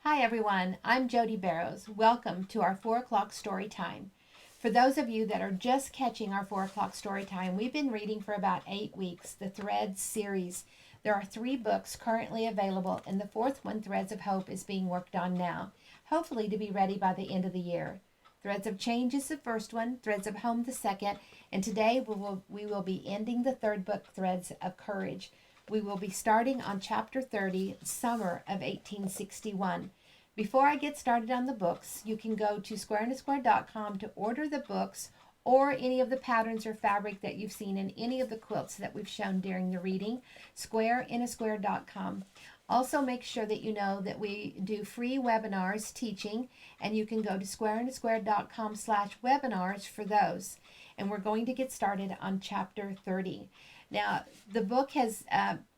Hi everyone, I'm Jodi Barrows. Welcome to our 4 o'clock story time. For those of you that are just catching our 4 o'clock story time, we've been reading for about 8 weeks, the Threads series. There are 3 books currently available, and the fourth one, Threads of Hope, is being worked on now, hopefully to be ready by the end of the year. Threads of Change is the first one, Threads of Home the second, and today we will be ending the third book, Threads of Courage. We will be starting on chapter 30, Summer of 1861. Before I get started on the books, you can go to squareandasquare.com to order the books or any of the patterns or fabric that you've seen in any of the quilts that we've shown during the reading, squareandasquare.com. Also, make sure that you know that we do free webinars teaching, and you can go to squareandasquare.com/webinars for those. And we're going to get started on chapter 30. Now, the book has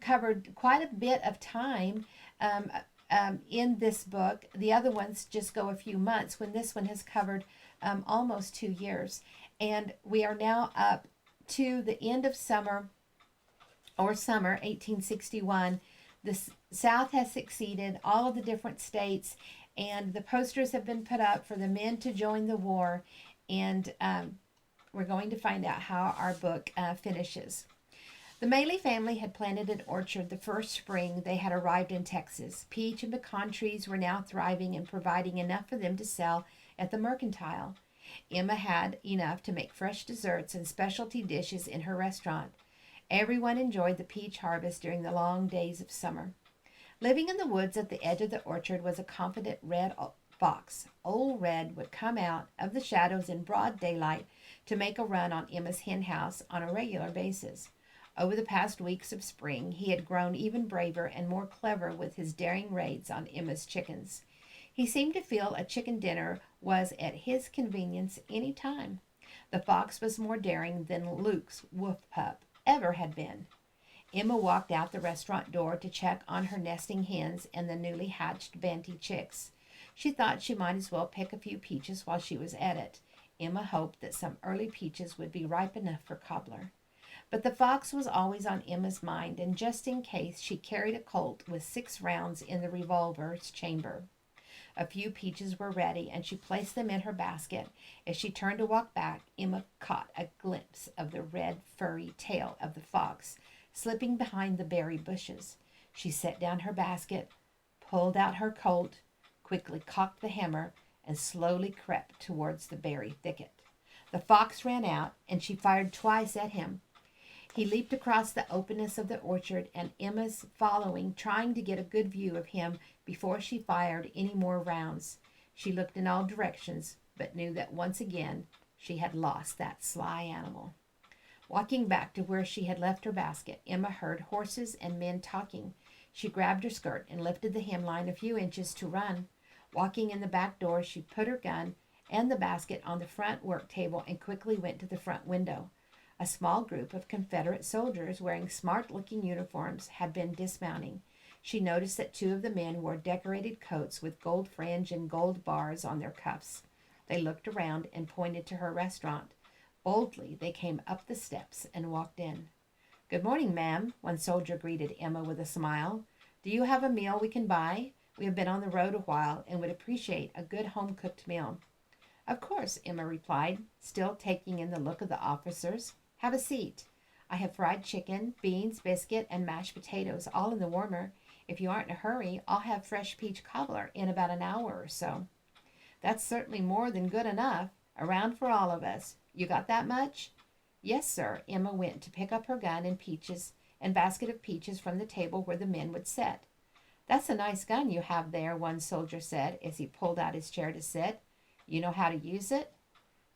covered quite a bit of time in this book. The other ones just go a few months, when this one has covered almost 2 years. And we are now up to the end of summer 1861. The South has succeeded, all of the different states, and the posters have been put up for the men to join the war. And we're going to find out how our book finishes. The Maley family had planted an orchard the first spring they had arrived in Texas. Peach and pecan trees were now thriving and providing enough for them to sell at the mercantile. Emma had enough to make fresh desserts and specialty dishes in her restaurant. Everyone enjoyed the peach harvest during the long days of summer. Living in the woods at the edge of the orchard was a confident red fox. Old Red would come out of the shadows in broad daylight to make a run on Emma's hen house on a regular basis. Over the past weeks of spring, he had grown even braver and more clever with his daring raids on Emma's chickens. He seemed to feel a chicken dinner was at his convenience any time. The fox was more daring than Luke's wolf pup ever had been. Emma walked out the restaurant door to check on her nesting hens and the newly hatched banty chicks. She thought she might as well pick a few peaches while she was at it. Emma hoped that some early peaches would be ripe enough for cobbler. But the fox was always on Emma's mind, and just in case, she carried a Colt with 6 rounds in the revolver's chamber. A few peaches were ready, and she placed them in her basket. As she turned to walk back, Emma caught a glimpse of the red, furry tail of the fox slipping behind the berry bushes. She set down her basket, pulled out her Colt, quickly cocked the hammer, and slowly crept towards the berry thicket. The fox ran out, and she fired twice at him. He leaped across the openness of the orchard, and Emma's following, trying to get a good view of him before she fired any more rounds. She looked in all directions, but knew that once again she had lost that sly animal. Walking back to where she had left her basket, Emma heard horses and men talking. She grabbed her skirt and lifted the hemline a few inches to run. Walking in the back door, she put her gun and the basket on the front work table and quickly went to the front window. A small group of Confederate soldiers wearing smart-looking uniforms had been dismounting. She noticed that 2 of the men wore decorated coats with gold fringe and gold bars on their cuffs. They looked around and pointed to her restaurant. Boldly, they came up the steps and walked in. "Good morning, ma'am," one soldier greeted Emma with a smile. "Do you have a meal we can buy? We have been on the road a while and would appreciate a good home-cooked meal." "Of course," Emma replied, still taking in the look of the officers. "Have a seat. I have fried chicken, beans, biscuit, and mashed potatoes, all in the warmer. If you aren't in a hurry, I'll have fresh peach cobbler in about an hour or so." "That's certainly more than good enough. Around for all of us. You got that much?" "Yes, sir." Emma went to pick up her gun and basket of peaches from the table where the men would sit. "That's a nice gun you have there," one soldier said as he pulled out his chair to sit. "You know how to use it?"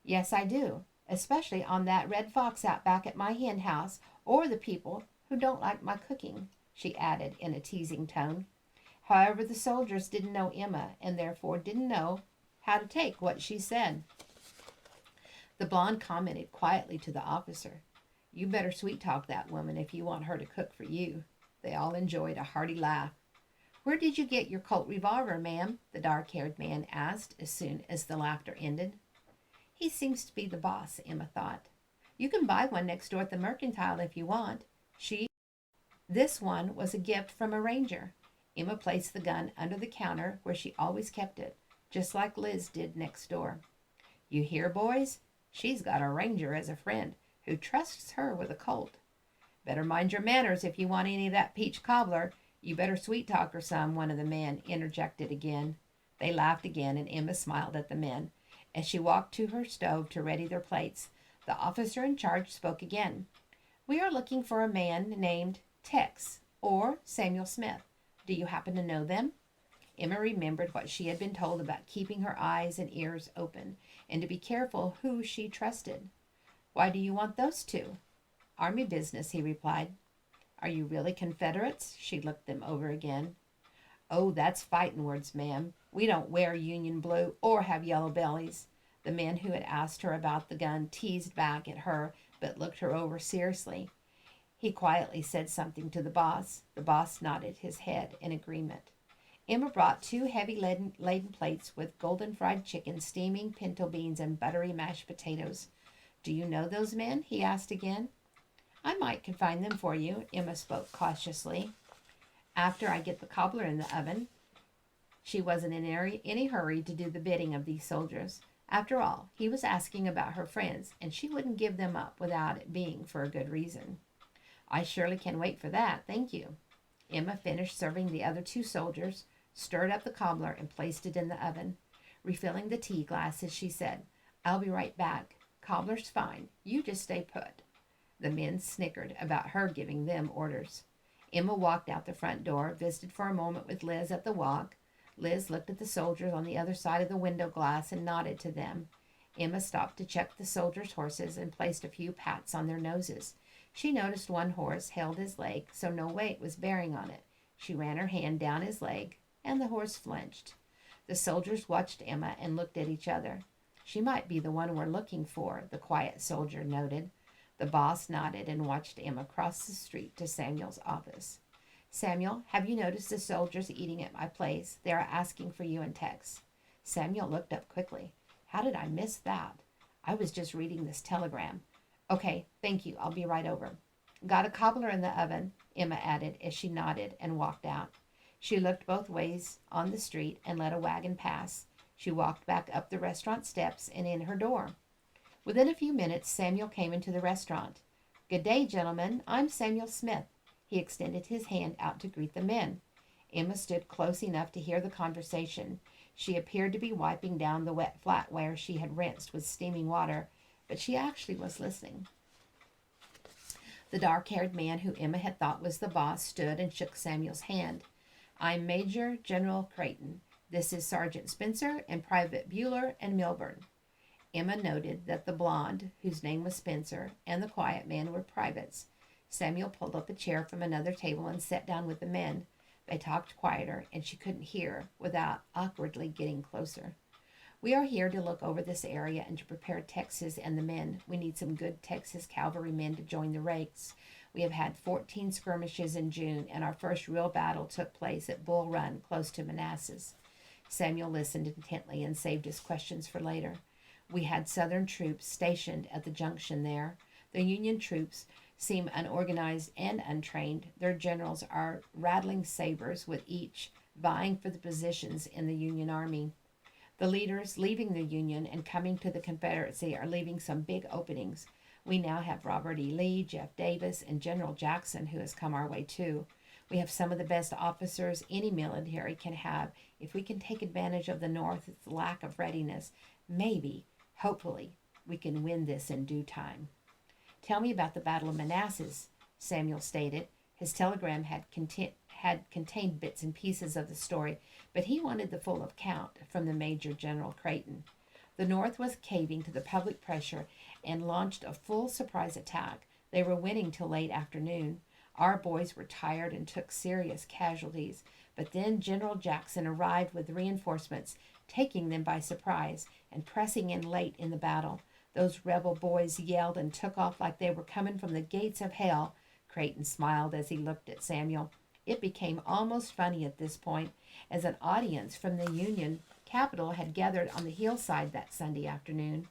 "Yes, I do. Especially on that red fox out back at my hen house, or the people who don't like my cooking," she added in a teasing tone. However, the soldiers didn't know Emma, and therefore didn't know how to take what she said. The blonde commented quietly to the officer, "You better sweet-talk that woman if you want her to cook for you." They all enjoyed a hearty laugh. "Where did you get your Colt revolver, ma'am?" the dark-haired man asked as soon as the laughter ended. "He seems to be the boss," Emma thought. "You can buy one next door at the mercantile if you want." This one was a gift from a ranger. Emma placed the gun under the counter where she always kept it, just like Liz did next door. You hear, boys? She's got a ranger as a friend who trusts her with a colt. Better mind your manners if you want any of that peach cobbler. You better sweet talk her some, one of the men interjected again. They laughed again, and Emma smiled at the men. As she walked to her stove to ready their plates, the officer in charge spoke again. We are looking for a man named Tex or Samuel Smith. Do you happen to know them? Emma remembered what she had been told about keeping her eyes and ears open and to be careful who she trusted. Why do you want those two? Army business, he replied. Are you really Confederates? She looked them over again. Oh, that's fighting words, ma'am. We don't wear Union blue or have yellow bellies. The man who had asked her about the gun teased back at her, but looked her over seriously. He quietly said something to the boss. The boss nodded his head in agreement. Emma brought two heavy laden plates with golden fried chicken, steaming pinto beans, and buttery mashed potatoes. Do you know those men? He asked again. I might can find them for you, Emma spoke cautiously. After I get the cobbler in the oven. She wasn't in any hurry to do the bidding of these soldiers. After all, he was asking about her friends, and she wouldn't give them up without it being for a good reason. I surely can wait for that, thank you. Emma finished serving the other two soldiers, stirred up the cobbler, and placed it in the oven. Refilling the tea glasses, she said, I'll be right back. Cobbler's fine. You just stay put. The men snickered about her giving them orders. Emma walked out the front door, visited for a moment with Liz at the walk. Liz looked at the soldiers on the other side of the window glass and nodded to them. Emma stopped to check the soldiers' horses and placed a few pats on their noses. She noticed one horse held his leg, so no weight was bearing on it. She ran her hand down his leg, and the horse flinched. The soldiers watched Emma and looked at each other. She might be the one we're looking for, the quiet soldier noted. The boss nodded and watched Emma cross the street to Samuel's office. Samuel, have you noticed the soldiers eating at my place? They are asking for you and Tex. Samuel looked up quickly. How did I miss that? I was just reading this telegram. Okay, thank you. I'll be right over. Got a cobbler in the oven, Emma added as she nodded and walked out. She looked both ways on the street and let a wagon pass. She walked back up the restaurant steps and in her door. Within a few minutes, Samuel came into the restaurant. Good day, gentlemen. I'm Samuel Smith. He extended his hand out to greet the men. Emma stood close enough to hear the conversation. She appeared to be wiping down the wet flatware she had rinsed with steaming water, but she actually was listening. The dark-haired man who Emma had thought was the boss stood and shook Samuel's hand. I'm Major General Creighton. This is Sergeant Spencer and Private Bueller and Milburn. Emma noted that the blonde, whose name was Spencer, and the quiet man were privates. Samuel pulled up a chair from another table and sat down with the men. They talked quieter, and she couldn't hear without awkwardly getting closer. We are here to look over this area and to prepare Texas and the men. We need some good Texas cavalry men to join the ranks. We have had 14 skirmishes in June, and our first real battle took place at Bull Run, close to Manassas. Samuel listened intently and saved his questions for later. We had Southern troops stationed at the junction there. The Union troops seem unorganized and untrained. Their generals are rattling sabers, with each vying for the positions in the Union Army. The leaders leaving the Union and coming to the Confederacy are leaving some big openings. We now have Robert E. Lee, Jeff Davis, and General Jackson, who has come our way too. We have some of the best officers any military can have. If we can take advantage of the North's lack of readiness, maybe, hopefully, we can win this in due time. Tell me about the Battle of Manassas, Samuel stated. His telegram had contained bits and pieces of the story, but he wanted the full account from the Major General Creighton. The North was caving to the public pressure and launched a full surprise attack. They were winning till late afternoon. Our boys were tired and took serious casualties, but then General Jackson arrived with reinforcements, taking them by surprise and pressing in late in the battle. Those rebel boys yelled and took off like they were coming from the gates of hell. Creighton smiled as he looked at Samuel. It became almost funny at this point, as an audience from the Union Capitol had gathered on the hillside that Sunday afternoon.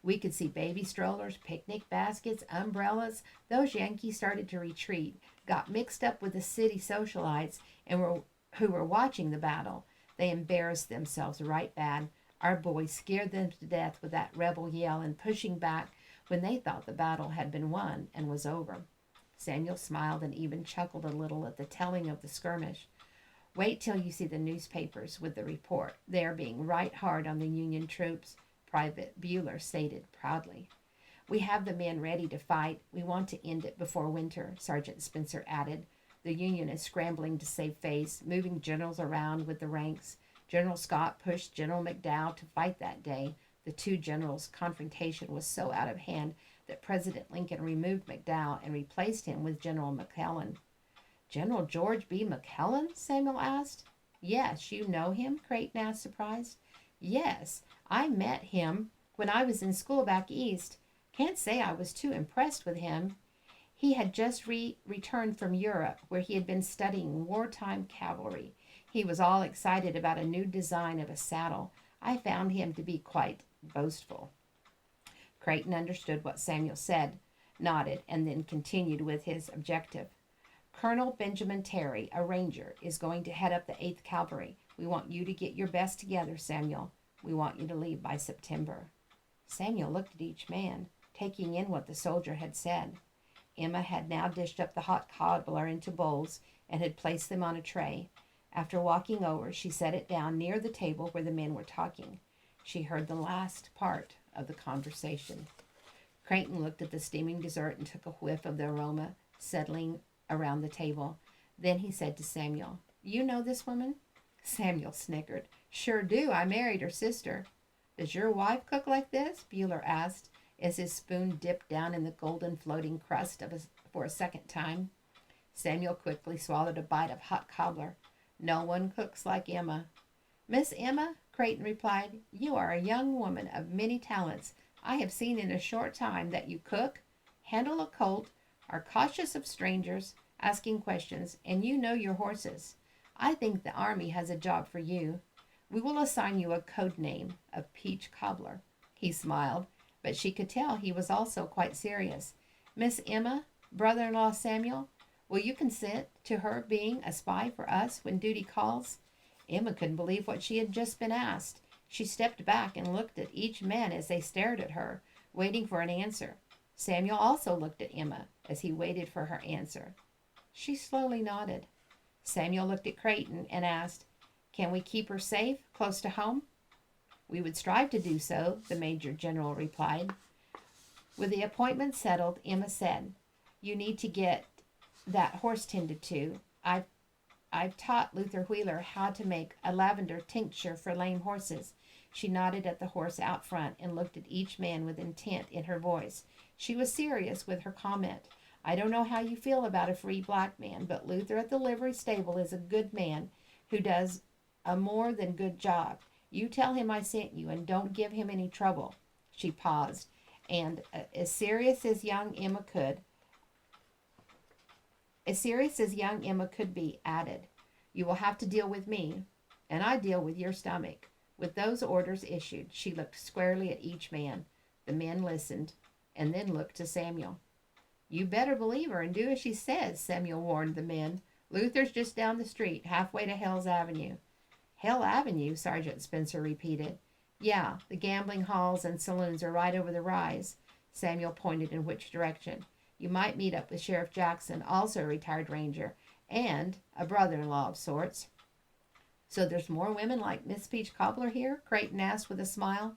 We could see baby strollers, picnic baskets, umbrellas. Those Yankees started to retreat, got mixed up with the city socialites, and were who were watching the battle. They embarrassed themselves right bad. Our boys scared them to death with that rebel yell and pushing back when they thought the battle had been won and was over. Samuel smiled and even chuckled a little at the telling of the skirmish. Wait till you see the newspapers with the report. They are being right hard on the Union troops, Private Bueller stated proudly. We have the men ready to fight. We want to end it before winter, Sergeant Spencer added. The Union is scrambling to save face, moving generals around with the ranks. General Scott pushed General McDowell to fight that day. The two generals' confrontation was so out of hand that President Lincoln removed McDowell and replaced him with General McClellan. General George B. McClellan? Samuel asked. Yes, you know him? Creighton asked, surprised. Yes, I met him when I was in school back east. Can't say I was too impressed with him. He had just returned from Europe, where he had been studying wartime cavalry. He was all excited about a new design of a saddle. I found him to be quite boastful. Creighton understood what Samuel said, nodded, and then continued with his objective. Colonel Benjamin Terry, a ranger, is going to head up the 8th Cavalry. We want you to get your best together, Samuel. We want you to leave by September. Samuel looked at each man, taking in what the soldier had said. Emma had now dished up the hot cobbler into bowls and had placed them on a tray. After walking over, she set it down near the table where the men were talking. She heard the last part of the conversation. Creighton looked at the steaming dessert and took a whiff of the aroma settling around the table. Then he said to Samuel, You know this woman? Samuel snickered. Sure do. I married her sister. Does your wife cook like this? Bueller asked, as his spoon dipped down in the golden floating crust for a second time. Samuel quickly swallowed a bite of hot cobbler. No one cooks like Emma. Miss Emma, Creighton replied, you are a young woman of many talents. I have seen in a short time that you cook, handle a colt, are cautious of strangers, asking questions, and you know your horses. I think the Army has a job for you. We will assign you a code name of Peach Cobbler. He smiled, but she could tell he was also quite serious. Miss Emma, brother-in-law Samuel, will you consent to her being a spy for us when duty calls? Emma couldn't believe what she had just been asked. She stepped back and looked at each man as they stared at her, waiting for an answer. Samuel also looked at Emma as he waited for her answer. She slowly nodded. Samuel looked at Creighton and asked, Can we keep her safe, close to home? We would strive to do so, the Major General replied. With the appointment settled, Emma said, You need to get that horse tended to. I've taught Luther Wheeler how to make a lavender tincture for lame horses. She nodded at the horse out front and looked at each man with intent in her voice. She was serious with her comment. I don't know how you feel about a free black man, but Luther at the livery stable is a good man who does a more than good job. You tell him I sent you and don't give him any trouble. She paused, and as serious as young Emma could be, added, You will have to deal with me, and I deal with your stomach. With those orders issued, she looked squarely at each man. The men listened, and then looked to Samuel. You better believe her and do as she says, Samuel warned the men. Luther's just down the street, halfway to Hell's Avenue. Hell Avenue, Sergeant Spencer repeated. Yeah, the gambling halls and saloons are right over the rise. Samuel pointed in which direction. You might meet up with Sheriff Jackson, also a retired ranger, and a brother-in-law of sorts. So there's more women like Miss Peach Cobbler here? Creighton asked with a smile.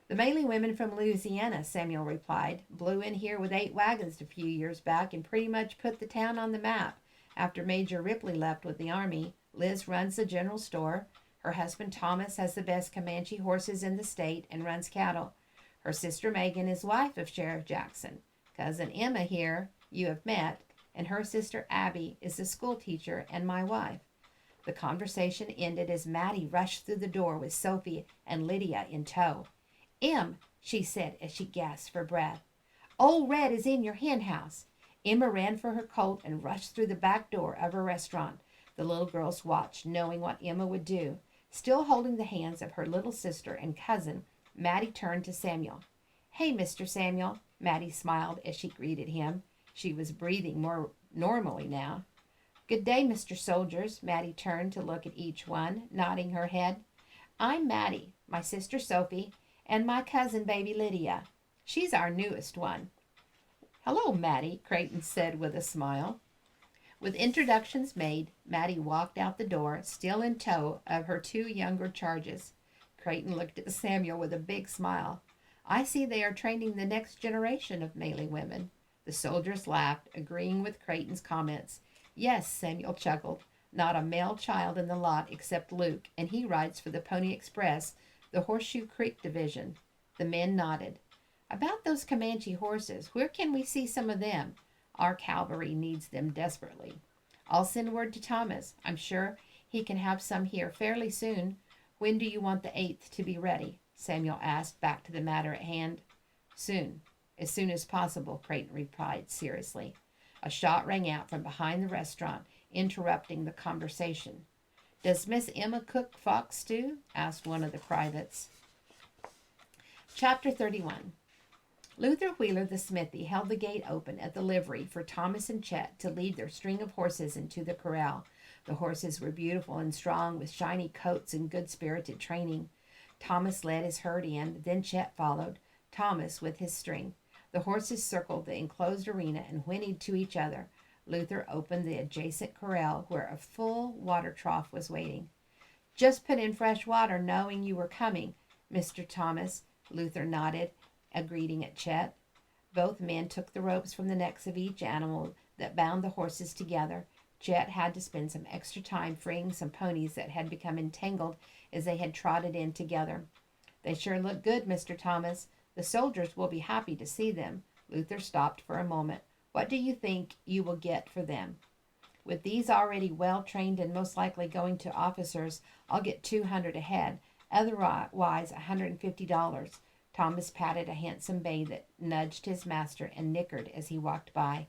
The mainly women from Louisiana, Samuel replied. Blew in here with 8 wagons a few years back and pretty much put the town on the map. After Major Ripley left with the Army, Liz runs the general store. Her husband Thomas has the best Comanche horses in the state and runs cattle. Her sister Megan is wife of Sheriff Jackson. Cousin Emma here, you have met, and her sister Abby is the school teacher and my wife. The conversation ended as Maddie rushed through the door with Sophie and Lydia in tow. Em, she said as she gasped for breath. Old Red is in your hen house. Emma ran for her colt and rushed through the back door of her restaurant. The little girls watched, knowing what Emma would do. Still holding the hands of her little sister and cousin, Maddie turned to Samuel. Hey, Mr. Samuel, Maddie smiled as she greeted him. She was breathing more normally now. Good day, Mr. Soldiers. Maddie turned to look at each one, nodding her head. I'm Maddie, my sister Sophie, and my cousin baby Lydia. She's our newest one. Hello, Maddie, Creighton said with a smile. With introductions made, Maddie walked out the door, still in tow of her two younger charges. Creighton looked at Samuel with a big smile. I see they are training the next generation of mailing women. The soldiers laughed, agreeing with Creighton's comments. Yes, Samuel chuckled. Not a male child in the lot except Luke, and he rides for the Pony Express, the Horseshoe Creek Division. The men nodded. About those Comanche horses, where can we see some of them? Our cavalry needs them desperately. I'll send word to Thomas. I'm sure he can have some here fairly soon. When do you want the 8th to be ready? Samuel asked, back to the matter at hand. Soon. As soon as possible, Creighton replied seriously. A shot rang out from behind the restaurant, interrupting the conversation. Does Miss Emma cook fox stew? Asked one of the privates. Chapter 31. Luther Wheeler the smithy held the gate open at the livery for Thomas and Chet to lead their string of horses into the corral. The horses were beautiful and strong, with shiny coats and good-spirited training. Thomas led his herd in, then Chet followed, Thomas with his string. The horses circled the enclosed arena and whinnied to each other. Luther opened the adjacent corral where a full water trough was waiting. Just put in fresh water knowing you were coming, Mr. Thomas. Luther nodded, a greeting at Chet. Both men took the ropes from the necks of each animal that bound the horses together. Chet had to spend some extra time freeing some ponies that had become entangled as they had trotted in together. They sure look good, Mr. Thomas. The soldiers will be happy to see them. Luther stopped for a moment. What do you think you will get for them? With these already well trained and most likely going to officers, I'll get $200 a head. Otherwise, $150. Thomas patted a handsome bay that nudged his master and nickered as he walked by.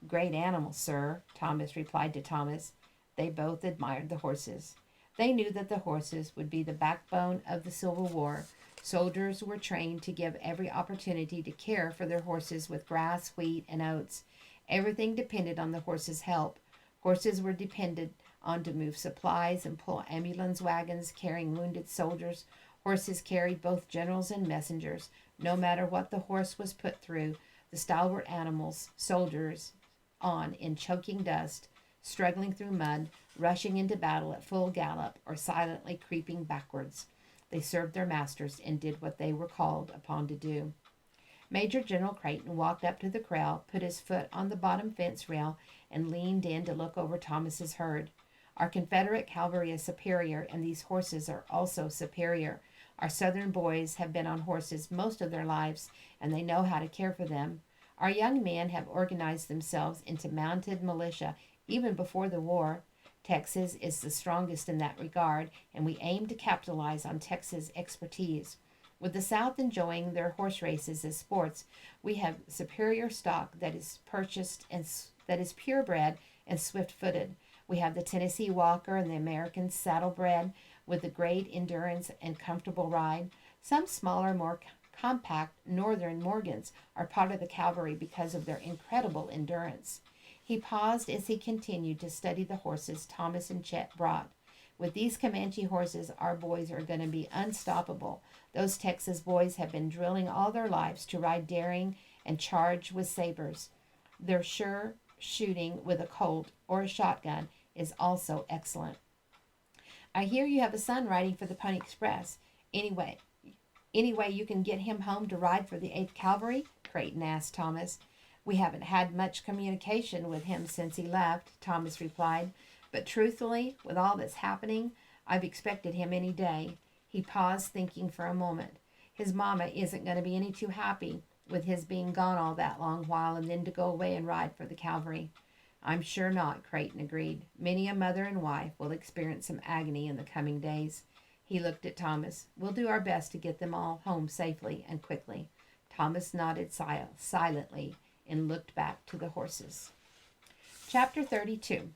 Great animals, sir, Thomas replied to Thomas. They both admired the horses. They knew that the horses would be the backbone of the Civil War. Soldiers were trained to give every opportunity to care for their horses with grass, wheat, and oats. Everything depended on the horses' help. Horses were depended on to move supplies and pull ambulance wagons carrying wounded soldiers. Horses carried both generals and messengers. No matter what the horse was put through, the stalwart animals, soldiers, on in choking dust, struggling through mud, rushing into battle at full gallop, or silently creeping backwards. They served their masters and did what they were called upon to do. Major General Creighton walked up to the corral, put his foot on the bottom fence rail, and leaned in to look over Thomas's herd. Our Confederate cavalry is superior, and these horses are also superior. Our Southern boys have been on horses most of their lives, and they know how to care for them. Our young men have organized themselves into mounted militia even before the war. Texas is the strongest in that regard, and we aim to capitalize on Texas' expertise. With the South enjoying their horse races as sports, we have superior stock that is purchased and that is purebred and swift-footed. We have the Tennessee Walker and the American Saddlebred with the great endurance and comfortable ride. Some smaller, more compact Northern Morgans are part of the cavalry because of their incredible endurance. He paused as he continued to study the horses Thomas and Chet brought. With these Comanche horses, our boys are going to be unstoppable. Those Texas boys have been drilling all their lives to ride daring and charge with sabers. Their sure shooting with a Colt or a shotgun is also excellent. I hear you have a son riding for the Pony Express. Anyway, you can get him home to ride for the 8th Cavalry? Creighton asked Thomas. We haven't had much communication with him since he left, Thomas replied. But truthfully, with all that's happening, I've expected him any day. He paused, thinking for a moment. His mama isn't going to be any too happy with his being gone all that long while and then to go away and ride for the cavalry. I'm sure not, Creighton agreed. Many a mother and wife will experience some agony in the coming days. He looked at Thomas. We'll do our best to get them all home safely and quickly. Thomas nodded silently and looked back to the horses. Chapter 32.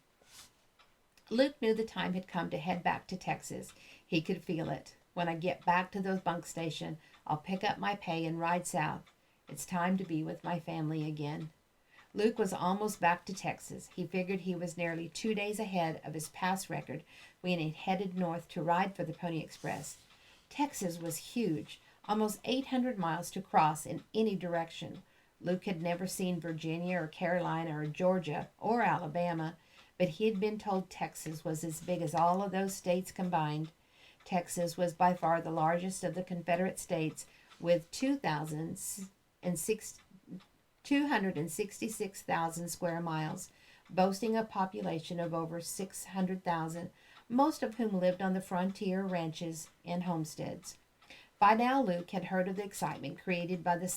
Luke knew the time had come to head back to Texas. He could feel it. When I get back to the bunk station, I'll pick up my pay and ride south. It's time to be with my family again. Luke was almost back to Texas. He figured he was nearly 2 days ahead of his past record when he headed north to ride for the Pony Express. Texas was huge, almost 800 miles to cross in any direction. Luke had never seen Virginia or Carolina or Georgia or Alabama, but he had been told Texas was as big as all of those states combined. Texas was by far the largest of the Confederate states with 266,000 square miles, boasting a population of over 600,000, most of whom lived on the frontier ranches and homesteads. By now Luke had heard of the excitement created by the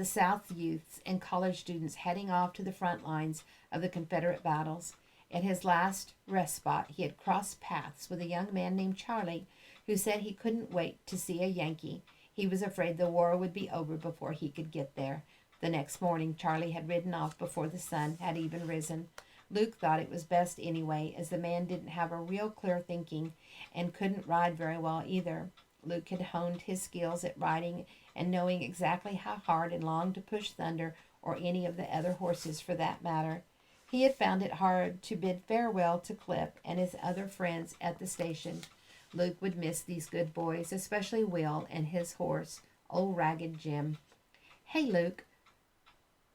South youths and college students heading off to the front lines of the Confederate battles. At his last rest spot, he had crossed paths with a young man named Charlie who said he couldn't wait to see a Yankee. He was afraid the war would be over before he could get there. The next morning, Charlie had ridden off before the sun had even risen. Luke thought it was best anyway, as the man didn't have a real clear thinking and couldn't ride very well either. Luke had honed his skills at riding and knowing exactly how hard and long to push Thunder or any of the other horses for that matter. He had found it hard to bid farewell to Clip and his other friends at the station. Luke would miss these good boys, especially Will and his horse, old Ragged Jim. "Hey, Luke,"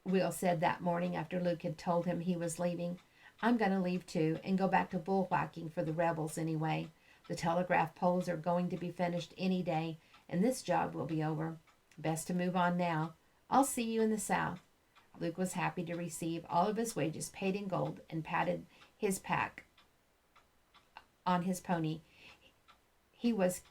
Will said that morning after Luke had told him he was leaving. "I'm going to leave too and go back to bullwhacking for the rebels anyway. The telegraph poles are going to be finished any day, and this job will be over. Best to move on now. I'll see you in the South." Luke was happy to receive all of his wages paid in gold and patted his pack on his pony. He was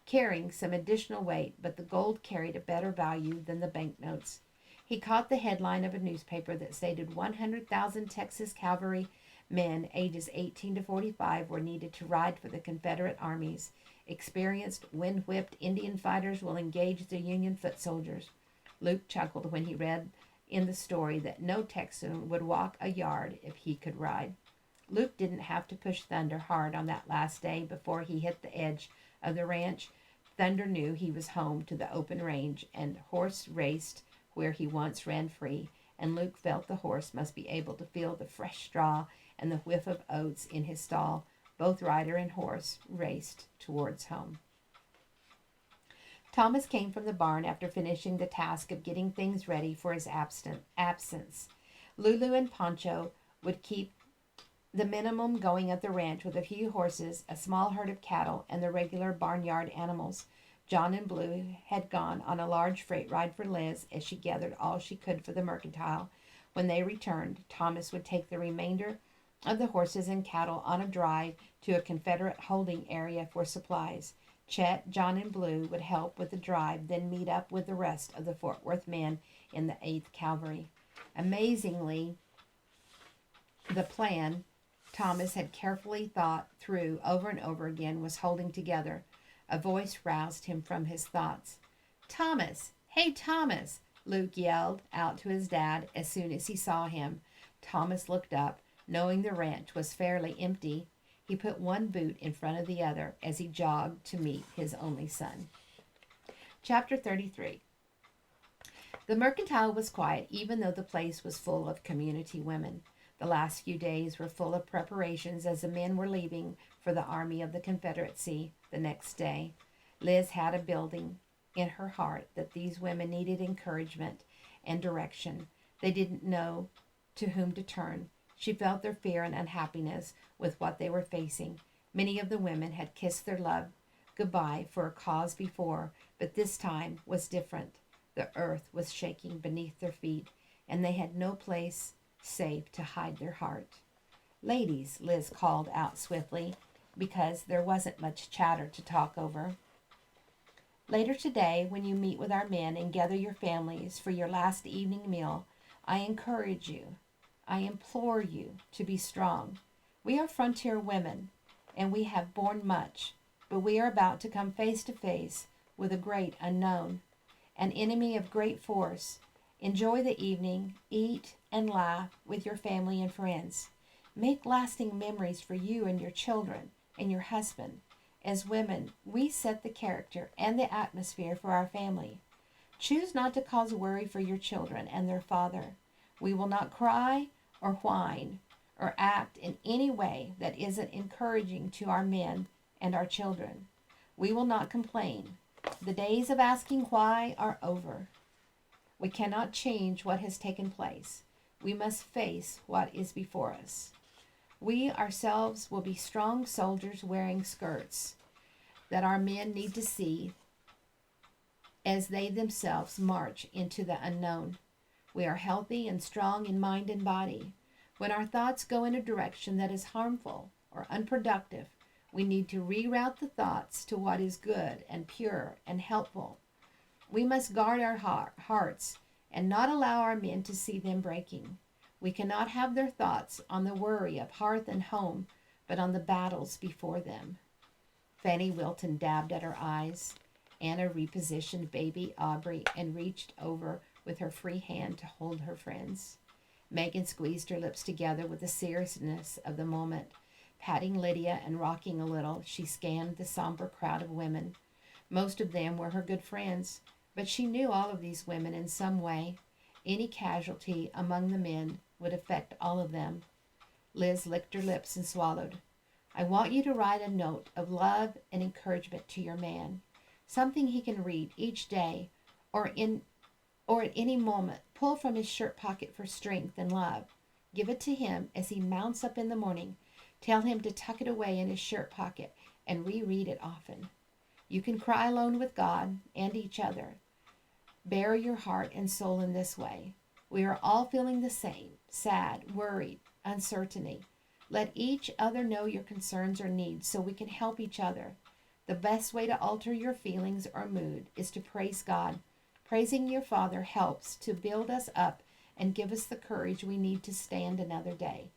carrying some additional weight, but the gold carried a better value than the banknotes. He caught the headline of a newspaper that stated 100,000 Texas cavalry men ages 18 to 45 were needed to ride for the Confederate armies. Experienced, wind-whipped Indian fighters will engage the Union foot soldiers. Luke chuckled when he read in the story that no Texan would walk a yard if he could ride. Luke didn't have to push Thunder hard on that last day before he hit the edge of the ranch. Thunder knew he was home to the open range, and horse raced where he once ran free, and Luke felt the horse must be able to feel the fresh straw and the whiff of oats in his stall. Both rider and horse raced towards home. Thomas came from the barn after finishing the task of getting things ready for his absence. Lulu and Pancho would keep the minimum going at the ranch with a few horses, a small herd of cattle, and the regular barnyard animals. John and Blue had gone on a large freight ride for Liz as she gathered all she could for the mercantile. When they returned, Thomas would take the remainder of the horses and cattle on a drive to a Confederate holding area for supplies. Chet, John, and Blue would help with the drive, then meet up with the rest of the Fort Worth men in the 8th Cavalry. Amazingly, the plan Thomas had carefully thought through over and over again was holding together. A voice roused him from his thoughts. "Thomas! Hey, Thomas!" Luke yelled out to his dad as soon as he saw him. Thomas looked up, knowing the ranch was fairly empty. He put one boot in front of the other as he jogged to meet his only son. Chapter 33. The mercantile was quiet, even though the place was full of community women. The last few days were full of preparations as the men were leaving for the Army of the Confederacy the next day. Liz had a building in her heart that these women needed encouragement and direction. They didn't know to whom to turn. She felt their fear and unhappiness with what they were facing. Many of the women had kissed their love goodbye for a cause before, but this time was different. The earth was shaking beneath their feet, and they had no place safe to hide their heart. "Ladies," Liz called out swiftly, because there wasn't much chatter to talk over. "Later today, when you meet with our men and gather your families for your last evening meal, I encourage you, I implore you to be strong. We are frontier women, and we have borne much, but we are about to come face to face with a great unknown, an enemy of great force. Enjoy the evening, eat and laugh with your family and friends. Make lasting memories for you and your children and your husband. As women, we set the character and the atmosphere for our family. Choose not to cause worry for your children and their father. We will not cry or whine or act in any way that isn't encouraging to our men and our children. We will not complain. The days of asking why are over. We cannot change what has taken place. We must face what is before us. We ourselves will be strong soldiers wearing skirts that our men need to see as they themselves march into the unknown. We are healthy and strong in mind and body. When our thoughts go in a direction that is harmful or unproductive, we need to reroute the thoughts to what is good and pure and helpful. We must guard our hearts and not allow our men to see them breaking. We cannot have their thoughts on the worry of hearth and home, but on the battles before them. Fanny Wilton dabbed at her eyes. Anna repositioned baby Aubrey and reached over with her free hand to hold her friends. Megan squeezed her lips together with the seriousness of the moment. Patting Lydia and rocking a little, she scanned the somber crowd of women. Most of them were her good friends, but she knew all of these women in some way. Any casualty among the men would affect all of them. Liz licked her lips and swallowed. I want you to write a note of love and encouragement to your man, something he can read each day or at any moment. Pull from his shirt pocket for strength and love. Give it to him as he mounts up in the morning. Tell him to tuck it away in his shirt pocket and reread it often. You can cry alone with God and each other. Bare your heart and soul in this way. We are all feeling the same, sad, worried, uncertainty. Let each other know your concerns or needs so we can help each other. The best way to alter your feelings or mood is to praise God. Praising your Father helps to build us up and give us the courage we need to stand another day.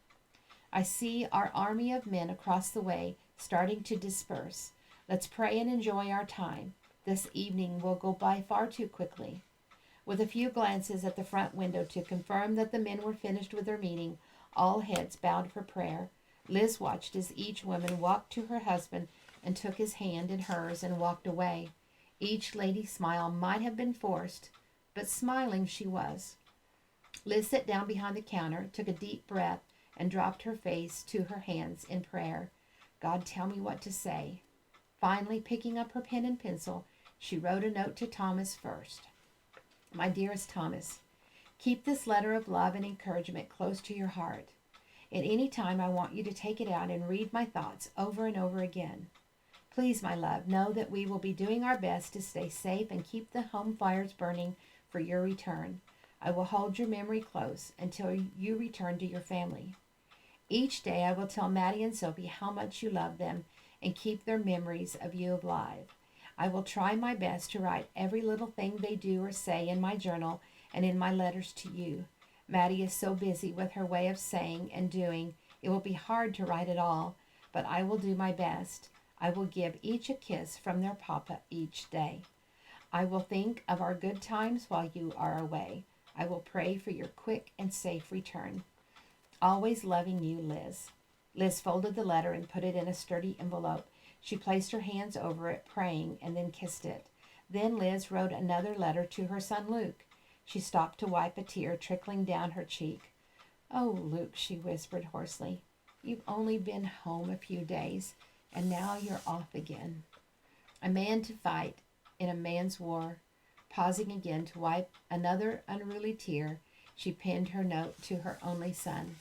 I see our army of men across the way starting to disperse. Let's pray and enjoy our time. This evening will go by far too quickly. With a few glances at the front window to confirm that the men were finished with their meeting, all heads bowed for prayer. Liz watched as each woman walked to her husband and took his hand in hers and walked away. Each lady's smile might have been forced, but smiling she was. Liz sat down behind the counter, took a deep breath, and dropped her face to her hands in prayer. God, tell me what to say. Finally, picking up her pen and pencil, she wrote a note to Thomas first. My dearest Thomas, keep this letter of love and encouragement close to your heart. At any time, I want you to take it out and read my thoughts over and over again. Please, my love, know that we will be doing our best to stay safe and keep the home fires burning for your return. I will hold your memory close until you return to your family. Each day I will tell Maddie and Sophie how much you love them and keep their memories of you alive. I will try my best to write every little thing they do or say in my journal and in my letters to you. Maddie is so busy with her way of saying and doing, it will be hard to write it all, but I will do my best. I will give each a kiss from their papa each day. I will think of our good times while you are away. I will pray for your quick and safe return. Always loving you, Liz. Liz folded the letter and put it in a sturdy envelope. She placed her hands over it, praying, and then kissed it. Then Liz wrote another letter to her son Luke. She stopped to wipe a tear trickling down her cheek. Oh, Luke, she whispered hoarsely, you've only been home a few days, and now you're off again. A man to fight in a man's war. Pausing again to wipe another unruly tear, she penned her note to her only son.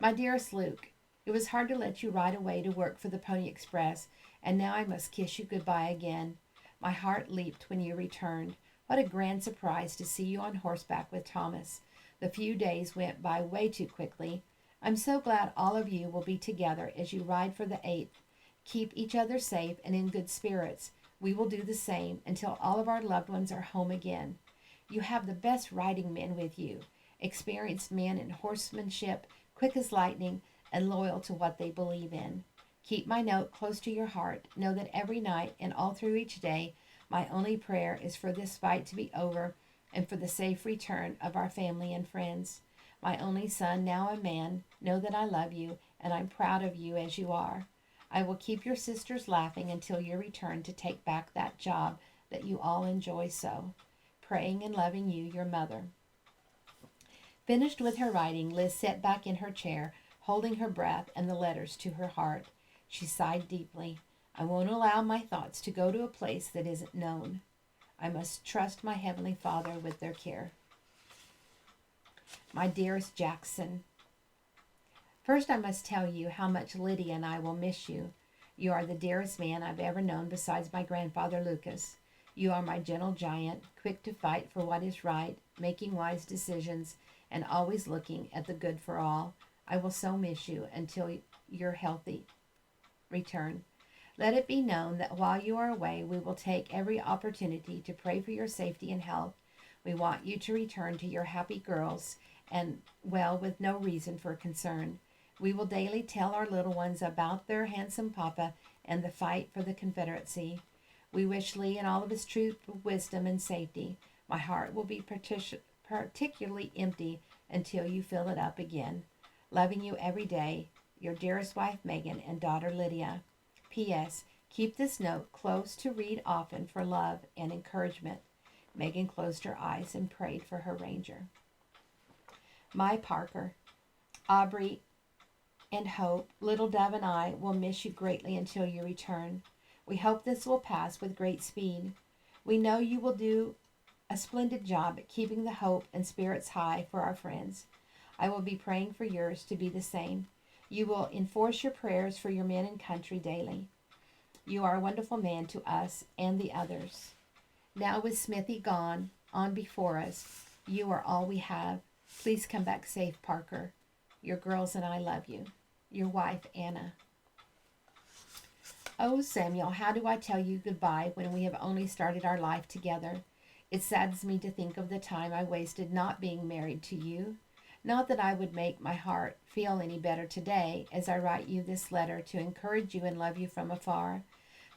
My dearest Luke, it was hard to let you ride away to work for the Pony Express, and now I must kiss you goodbye again. My heart leaped when you returned. What a grand surprise to see you on horseback with Thomas. The few days went by way too quickly. I'm so glad all of you will be together as you ride for the 8th. Keep each other safe and in good spirits. We will do the same until all of our loved ones are home again. You have the best riding men with you, experienced men in horsemanship, quick as lightning, and loyal to what they believe in. Keep my note close to your heart. Know that every night and all through each day, my only prayer is for this fight to be over and for the safe return of our family and friends. My only son, now a man, know that I love you and I'm proud of you as you are. I will keep your sisters laughing until your return to take back that job that you all enjoy so. Praying and loving you, your mother. Finished with her writing, Liz sat back in her chair, holding her breath and the letters to her heart. She sighed deeply. I won't allow my thoughts to go to a place that isn't known. I must trust my Heavenly Father with their care. My dearest Jackson, first I must tell you how much Lydia and I will miss you. You are the dearest man I've ever known besides my grandfather Lucas. You are my gentle giant, quick to fight for what is right, making wise decisions, and always looking at the good for all. I will so miss you until your healthy return. Let it be known that while you are away, we will take every opportunity to pray for your safety and health. We want you to return to your happy girls and well with no reason for concern. We will daily tell our little ones about their handsome papa and the fight for the Confederacy. We wish Lee and all of his true wisdom and safety. My heart will be particularly empty until you fill it up again. Loving you every day, your dearest wife Megan and daughter Lydia. P.S. Keep this note close to read often for love and encouragement. Megan closed her eyes and prayed for her ranger. My Parker, Aubrey and Hope, Little Dove and I will miss you greatly until you return. We hope this will pass with great speed. We know you will do a splendid job at keeping the hope and spirits high for our friends. I will be praying for yours to be the same. You will enforce your prayers for your men and country daily. You are a wonderful man to us and the others. Now with Smithy gone on before us, you are all we have. Please come back safe, Parker. Your girls and I love you. Your wife, Anna. Oh, Samuel, how do I tell you goodbye when we have only started our life together? It saddens me to think of the time I wasted not being married to you. Not that I would make my heart feel any better today as I write you this letter to encourage you and love you from afar.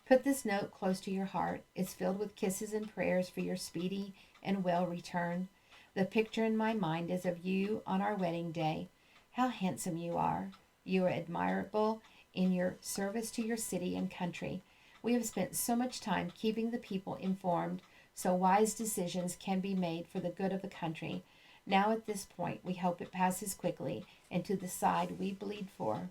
Put this note close to your heart. It's filled with kisses and prayers for your speedy and well return. The picture in my mind is of you on our wedding day. How handsome you are. You are admirable in your service to your city and country. We have spent so much time keeping the people informed so wise decisions can be made for the good of the country. Now at this point, we hope it passes quickly and to the side we bleed for.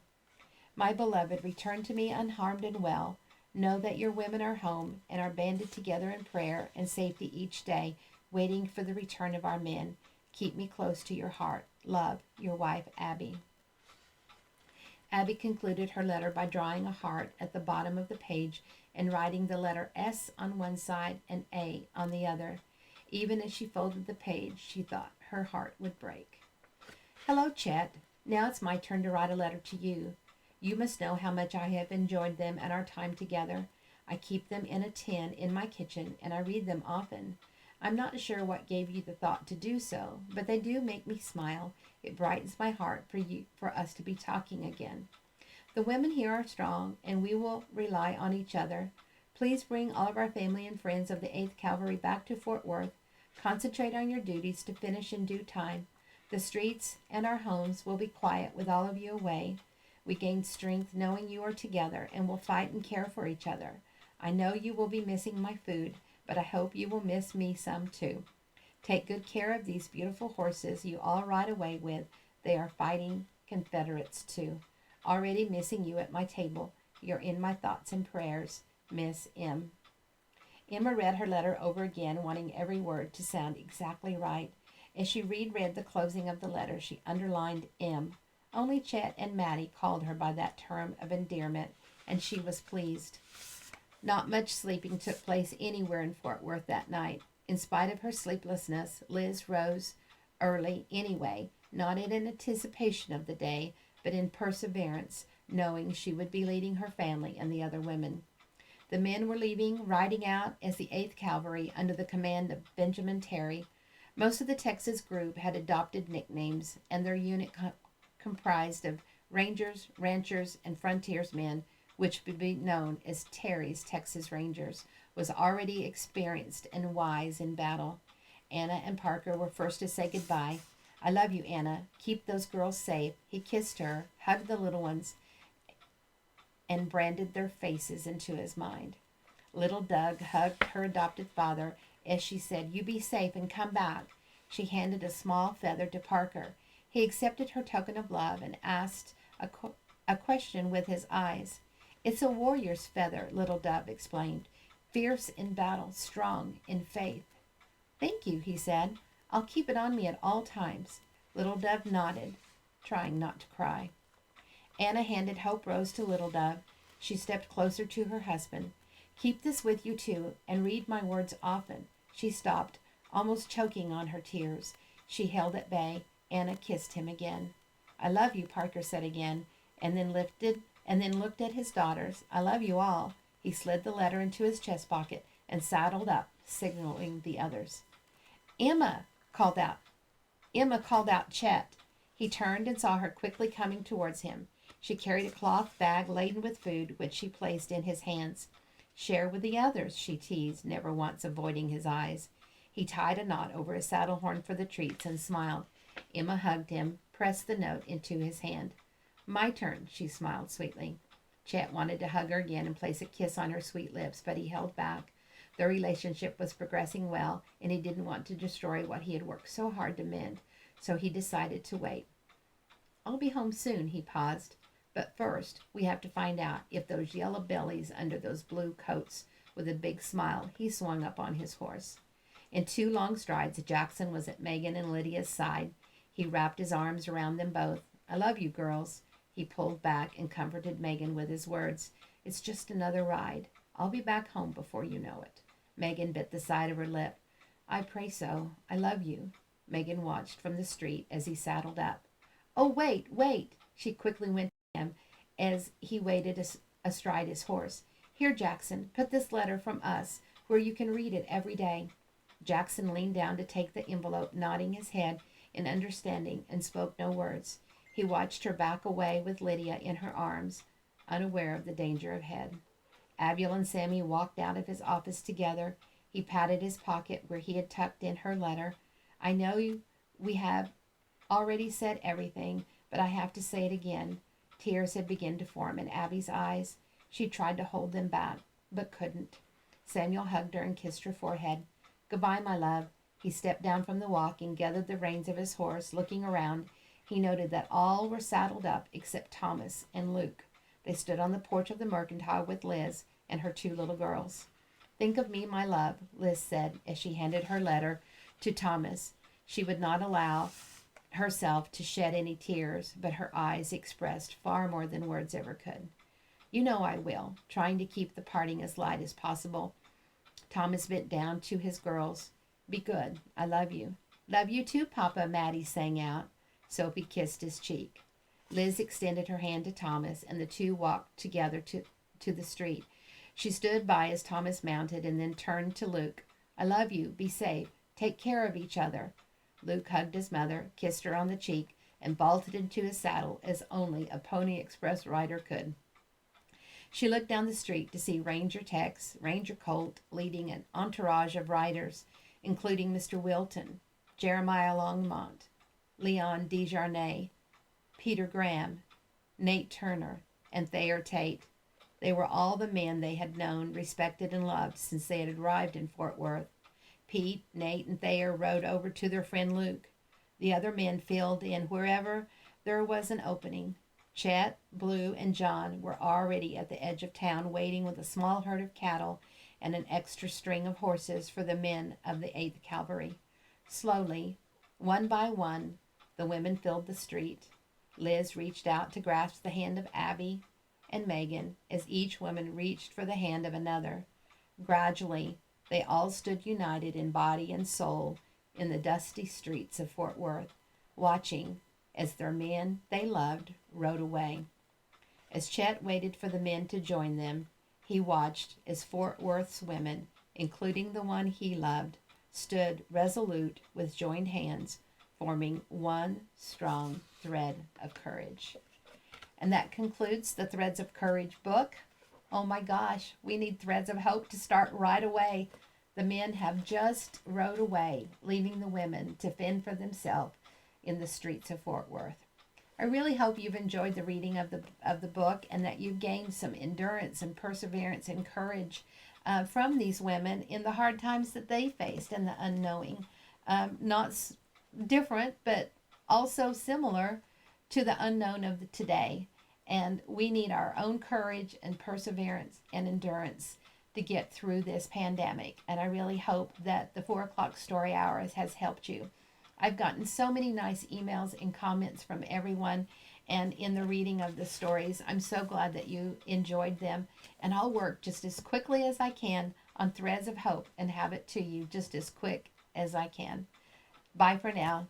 My beloved, return to me unharmed and well. Know that your women are home and are banded together in prayer and safety each day, waiting for the return of our men. Keep me close to your heart. Love, your wife, Abby. Abby concluded her letter by drawing a heart at the bottom of the page and writing the letter S on one side and A on the other. Even as she folded the page, she thought her heart would break. Hello, Chet. Now it's my turn to write a letter to you. You must know how much I have enjoyed them and our time together. I keep them in a tin in my kitchen, and I read them often. I'm not sure what gave you the thought to do so, but they do make me smile. It brightens my heart for us to be talking again. The women here are strong, and we will rely on each other. Please bring all of our family and friends of the 8th Cavalry back to Fort Worth. Concentrate on your duties to finish in due time. The streets and our homes will be quiet with all of you away. We gain strength knowing you are together and will fight and care for each other. I know you will be missing my food, but I hope you will miss me some too. Take good care of these beautiful horses you all ride away with. They are fighting Confederates too. Already missing you at my table. You're in my thoughts and prayers. Miss M. Emma read her letter over again, wanting every word to sound exactly right. As she reread the closing of the letter, she underlined M. Only Chet and Maddie called her by that term of endearment, and she was pleased. Not much sleeping took place anywhere in Fort Worth that night. In spite of her sleeplessness, Liz rose early anyway, not in anticipation of the day, but in perseverance, knowing she would be leading her family and the other women. The men were leaving, riding out as the 8th Cavalry under the command of Benjamin Terry. Most of the Texas group had adopted nicknames, and their unit comprised of Rangers, Ranchers, and Frontiersmen, which would be known as Terry's Texas Rangers, was already experienced and wise in battle. Anna and Parker were first to say goodbye. I love you, Anna. Keep those girls safe. He kissed her, hugged the little ones, and branded their faces into his mind. Little Doug hugged her adopted father as she said, You be safe and come back. She handed a small feather to Parker. He accepted her token of love and asked a question with his eyes. It's a warrior's feather, Little Dove explained. Fierce in battle, strong in faith. Thank you, he said. I'll keep it on me at all times. Little Dove nodded, trying not to cry. Anna handed Hope Rose to Little Dove. She stepped closer to her husband. Keep this with you too, and read my words often. She stopped, almost choking on her tears. She held at bay. Anna kissed him again. I love you, Parker said again, and then looked at his daughters. I love you all. He slid the letter into his chest pocket and saddled up, signaling the others. Emma called out. Emma called out Chet. He turned and saw her quickly coming towards him. She carried a cloth bag laden with food, which she placed in his hands. Share with the others, she teased, never once avoiding his eyes. He tied a knot over his saddle horn for the treats and smiled. Emma hugged him, pressed the note into his hand. My turn, she smiled sweetly. Chet wanted to hug her again and place a kiss on her sweet lips, but he held back. Their relationship was progressing well, and he didn't want to destroy what he had worked so hard to mend, so he decided to wait. I'll be home soon, he paused. But first, we have to find out if those yellow bellies under those blue coats. With a big smile, he swung up on his horse. In 2 long strides, Jackson was at Megan and Lydia's side. He wrapped his arms around them both. I love you, girls. He pulled back and comforted Megan with his words. It's just another ride. I'll be back home before you know it. Megan bit the side of her lip. I pray so. I love you. Megan watched from the street as he saddled up. Oh, wait, wait! She quickly went to him as he waited astride his horse. Here, Jackson, put this letter from us where you can read it every day. Jackson leaned down to take the envelope, nodding his head in understanding, and spoke no words. He watched her back away with Lydia in her arms, unaware of the danger ahead. Abiel and Sammy walked out of his office together. He patted his pocket where he had tucked in her letter. I know we have already said everything, but I have to say it again. Tears had begun to form in Abby's eyes. She tried to hold them back, but couldn't. Samuel hugged her and kissed her forehead. Goodbye, my love. He stepped down from the walk and gathered the reins of his horse. Looking around, he noted that all were saddled up except Thomas and Luke. They stood on the porch of the mercantile with Liz and her 2 little girls. Think of me, my love, Liz said as she handed her letter to Thomas. She would not allow herself to shed any tears, but her eyes expressed far more than words ever could. You know I will, trying to keep the parting as light as possible. Thomas bent down to his girls. Be good. I love you. Love you too, Papa, Maddie sang out. Sophie kissed his cheek. Liz extended her hand to Thomas, and the 2 walked together to the street. She stood by as Thomas mounted and then turned to Luke. I love you. Be safe. Take care of each other. Luke hugged his mother, kissed her on the cheek, and vaulted into his saddle as only a Pony Express rider could. She looked down the street to see Ranger Tex, Ranger Colt, leading an entourage of riders, including Mr. Wilton, Jeremiah Longmont, Leon Desjarnais, Peter Graham, Nate Turner, and Thayer Tate. They were all the men they had known, respected, and loved since they had arrived in Fort Worth. Pete, Nate, and Thayer rode over to their friend Luke. The other men filled in wherever there was an opening. Chet, Blue, and John were already at the edge of town waiting with a small herd of cattle and an extra string of horses for the men of the 8th Cavalry. Slowly, one by one, the women filled the street. Liz reached out to grasp the hand of Abby and Megan as each woman reached for the hand of another. Gradually, they all stood united in body and soul in the dusty streets of Fort Worth, watching as their men they loved rode away. As Chet waited for the men to join them, he watched as Fort Worth's women, including the one he loved, stood resolute with joined hands, forming one strong thread of courage. And that concludes the Threads of Courage book. Oh my gosh, we need threads of hope to start right away. The men have just rode away, leaving the women to fend for themselves in the streets of Fort Worth. I really hope you've enjoyed the reading of the book and that you've gained some endurance and perseverance and courage from these women in the hard times that they faced and the unknowing. Not different, but also similar to the unknown of the today. And we need our own courage and perseverance and endurance to get through this pandemic. And I really hope that the 4 o'clock story hours has helped you. I've gotten so many nice emails and comments from everyone, and in the reading of the stories. I'm so glad that you enjoyed them. And I'll work just as quickly as I can on Threads of Hope and have it to you just as quick as I can. Bye for now.